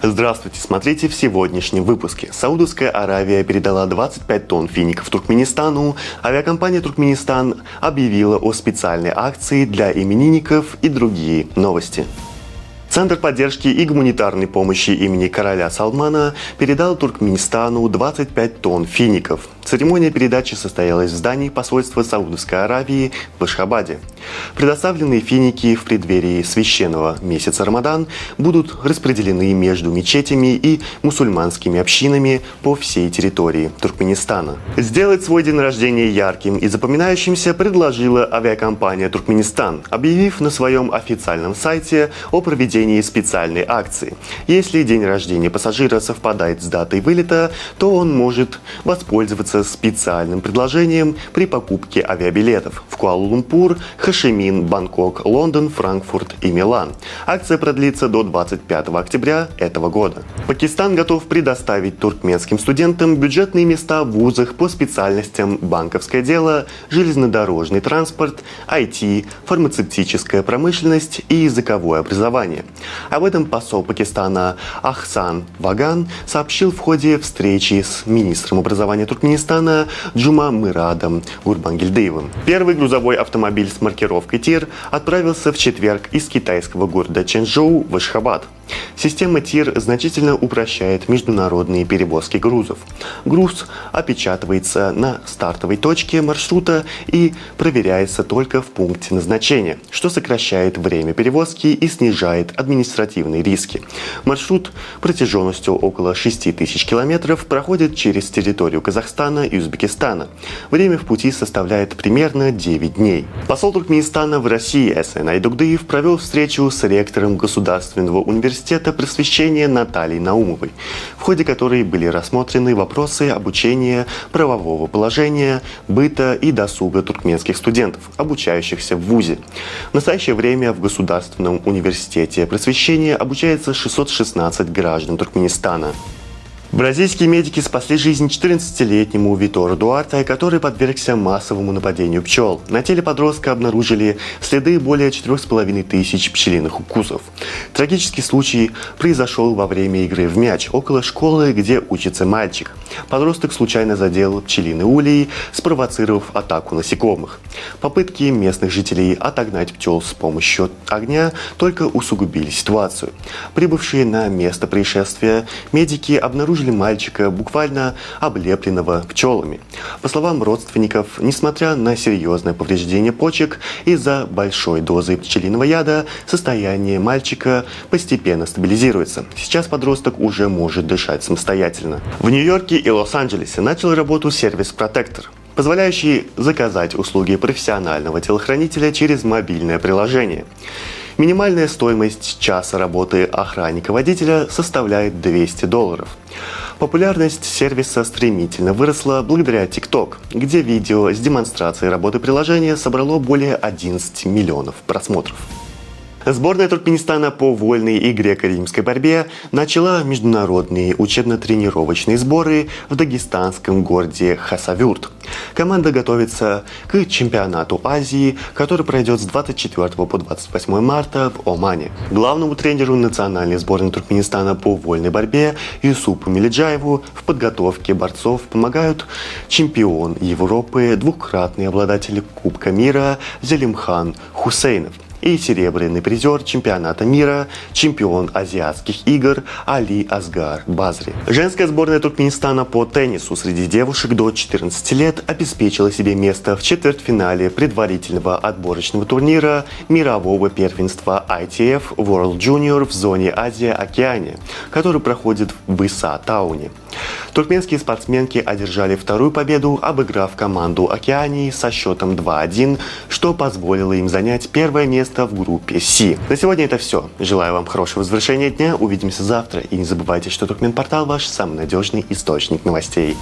Здравствуйте, смотрите в сегодняшнем выпуске. Саудовская Аравия передала 25 тонн фиников Туркменистану, авиакомпания Туркменистан объявила о специальной акции для именинников и другие новости. Центр поддержки и гуманитарной помощи имени короля Салмана передал Туркменистану 25 тонн фиников. Церемония передачи состоялась в здании посольства Саудовской Аравии в Ашхабаде. Предоставленные финики в преддверии священного месяца Рамадан будут распределены между мечетями и мусульманскими общинами по всей территории Туркменистана. Сделать свой день рождения ярким и запоминающимся предложила авиакомпания Туркменистан, объявив на своем официальном сайте о проведении специальной акции. Если день рождения пассажира совпадает с датой вылета, то он может воспользоваться специальным предложением при покупке авиабилетов в Куала-Лумпур, Хошимин, Бангкок, Лондон, Франкфурт и Милан. Акция продлится до 25 октября этого года. Пакистан готов предоставить туркменским студентам бюджетные места в вузах по специальностям банковское дело, железнодорожный транспорт, IT, фармацевтическая промышленность и языковое образование. Об этом посол Пакистана Ахсан Ваган сообщил в ходе встречи с министром образования Туркменистана Джума Мырадом Гурбангильдеевым. Первый грузовой автомобиль с маркировкой ТИР отправился в четверг из китайского города Чэнчжоу в Ашхабад. Система ТИР значительно упрощает международные перевозки грузов. Груз опечатывается на стартовой точке маршрута и проверяется только в пункте назначения, что сокращает время перевозки и снижает административные риски. Маршрут протяженностью около 6000 километров проходит через территорию Казахстана и Узбекистана. Время в пути составляет примерно 9 дней. Посол Туркменистана в России Эсен Айдугдыев провел встречу с ректором Государственного университета просвещения Натальей Наумовой, в ходе которой были рассмотрены вопросы обучения, правового положения, быта и досуга туркменских студентов, обучающихся в ВУЗе. В настоящее время в Государственном университете просвещения обучается 616 граждан Туркменистана. Бразильские медики спасли жизнь 14-летнему Витору Дуарте, который подвергся массовому нападению пчел. На теле подростка обнаружили следы более 4500 пчелиных укусов. Трагический случай произошел во время игры в мяч около школы, где учится мальчик. Подросток случайно задел пчелиный улей, спровоцировав атаку насекомых. Попытки местных жителей отогнать пчел с помощью огня только усугубили ситуацию. Прибывшие на место происшествия медики обнаружили мальчика, буквально облепленного пчелами. По словам родственников, несмотря на серьезное повреждение почек из-за большой дозы пчелиного яда, состояние мальчика постепенно стабилизируется. Сейчас подросток уже может дышать самостоятельно. В Нью-Йорке и Лос-Анджелесе начал работу сервис Protector, позволяющий заказать услуги профессионального телохранителя через мобильное приложение. Минимальная стоимость часа работы охранника-водителя составляет $200. Популярность сервиса стремительно выросла благодаря TikTok, где видео с демонстрацией работы приложения собрало более 11 миллионов просмотров. Сборная Туркменистана по вольной и греко-римской борьбе начала международные учебно-тренировочные сборы в дагестанском городе Хасавюрт. Команда готовится к чемпионату Азии, который пройдет с 24 по 28 марта в Омане. Главному тренеру национальной сборной Туркменистана по вольной борьбе Юсупу Меледжаеву в подготовке борцов помогают чемпион Европы, двукратный обладатель Кубка мира Залимхан Хусейнов и серебряный призер чемпионата мира, чемпион азиатских игр Али Асгар Базри. Женская сборная Туркменистана по теннису среди девушек до 14 лет обеспечила себе место в четвертьфинале предварительного отборочного турнира мирового первенства ITF World Junior в зоне Азия-Океания, который проходит в Иса-Тауне. Туркменские спортсменки одержали вторую победу, обыграв команду Океании со счетом 2-1, что позволило им занять первое место в группе С. На сегодня это все. Желаю вам хорошего завершения дня. Увидимся завтра. И не забывайте, что Туркменпортал ваш самый надежный источник новостей.